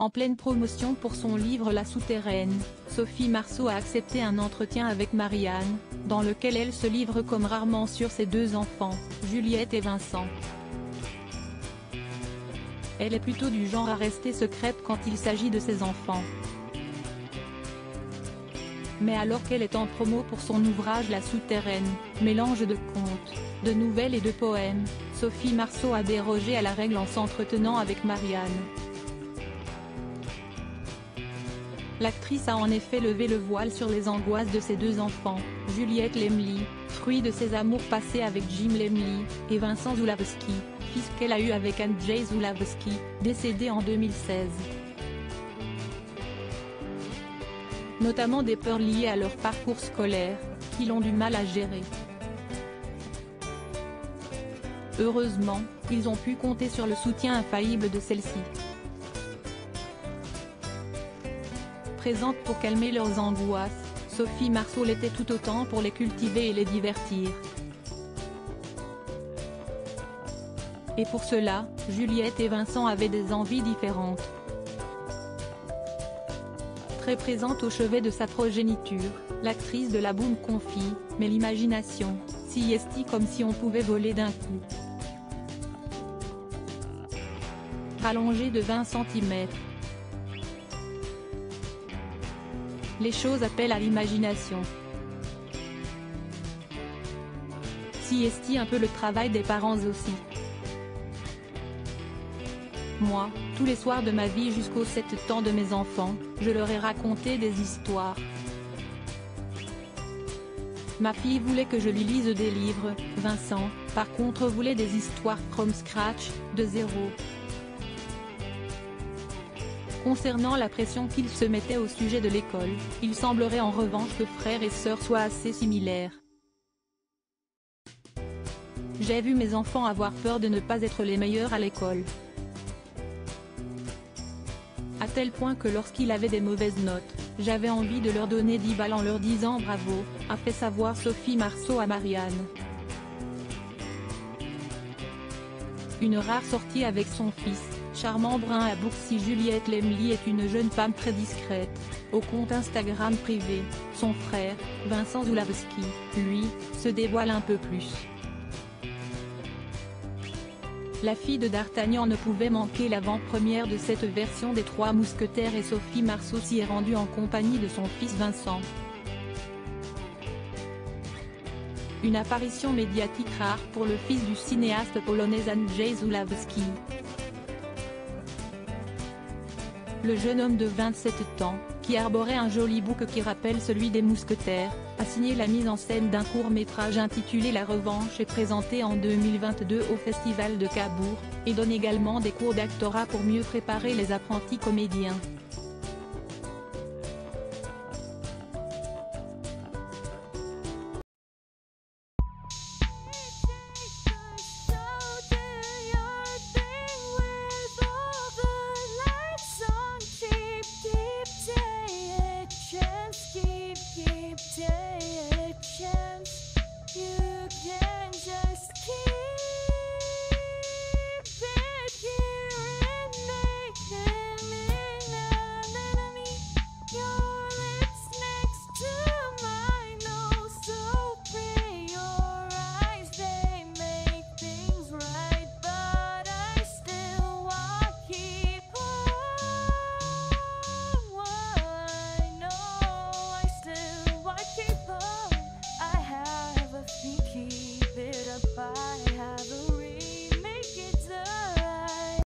En pleine promotion pour son livre La Souterraine, Sophie Marceau a accepté un entretien avec Marianne, dans lequel elle se livre comme rarement sur ses deux enfants, Juliette et Vincent. Elle est plutôt du genre à rester secrète quand il s'agit de ses enfants. Mais alors qu'elle est en promo pour son ouvrage La Souterraine, mélange de contes, de nouvelles et de poèmes, Sophie Marceau a dérogé à la règle en s'entretenant avec Marianne. L'actrice a en effet levé le voile sur les angoisses de ses deux enfants, Juliette Lemly, fruit de ses amours passés avec Jim Lemly, et Vincent Zulawski, fils qu'elle a eu avec Andrzej Zulawski, décédé en 2016. Notamment des peurs liées à leur parcours scolaire, qu'ils ont du mal à gérer. Heureusement, ils ont pu compter sur le soutien infaillible de celle-ci. Présente pour calmer leurs angoisses, Sophie Marceau l'était tout autant pour les cultiver et les divertir. Et pour cela, Juliette et Vincent avaient des envies différentes. Très présente au chevet de sa progéniture, l'actrice de la boum confie « Mais l'imagination, si esti comme si on pouvait voler d'un coup ». Rallongée de 20 cm. Les choses appellent à l'imagination. Si esti un peu le travail des parents aussi. Moi, tous les soirs de ma vie jusqu'aux 7 ans de mes enfants, je leur ai raconté des histoires. Ma fille voulait que je lui lise des livres, Vincent, par contre voulait des histoires from scratch, de zéro. Concernant la pression qu'il se mettait au sujet de l'école, il semblerait en revanche que frères et sœurs soient assez similaires. J'ai vu mes enfants avoir peur de ne pas être les meilleurs à l'école. À tel point que lorsqu'il avait des mauvaises notes, j'avais envie de leur donner 10 balles en leur disant bravo, a fait savoir Sophie Marceau à Marianne. Une rare sortie avec son fils, charmant brun à Bouxy. Juliette Lemly est une jeune femme très discrète, au compte Instagram privé. Son frère, Vincent Zulawski, lui, se dévoile un peu plus. La fille de D'Artagnan ne pouvait manquer l'avant-première de cette version des Trois Mousquetaires et Sophie Marceau s'y est rendue en compagnie de son fils Vincent. Une apparition médiatique rare pour le fils du cinéaste polonais Andrzej Zulawski. Le jeune homme de 27 ans, qui arborait un joli bouc qui rappelle celui des Mousquetaires, a signé la mise en scène d'un court-métrage intitulé La Revanche et présenté en 2022 au Festival de Cabourg, et donne également des cours d'actorat pour mieux préparer les apprentis comédiens. Take a chance, you can just keep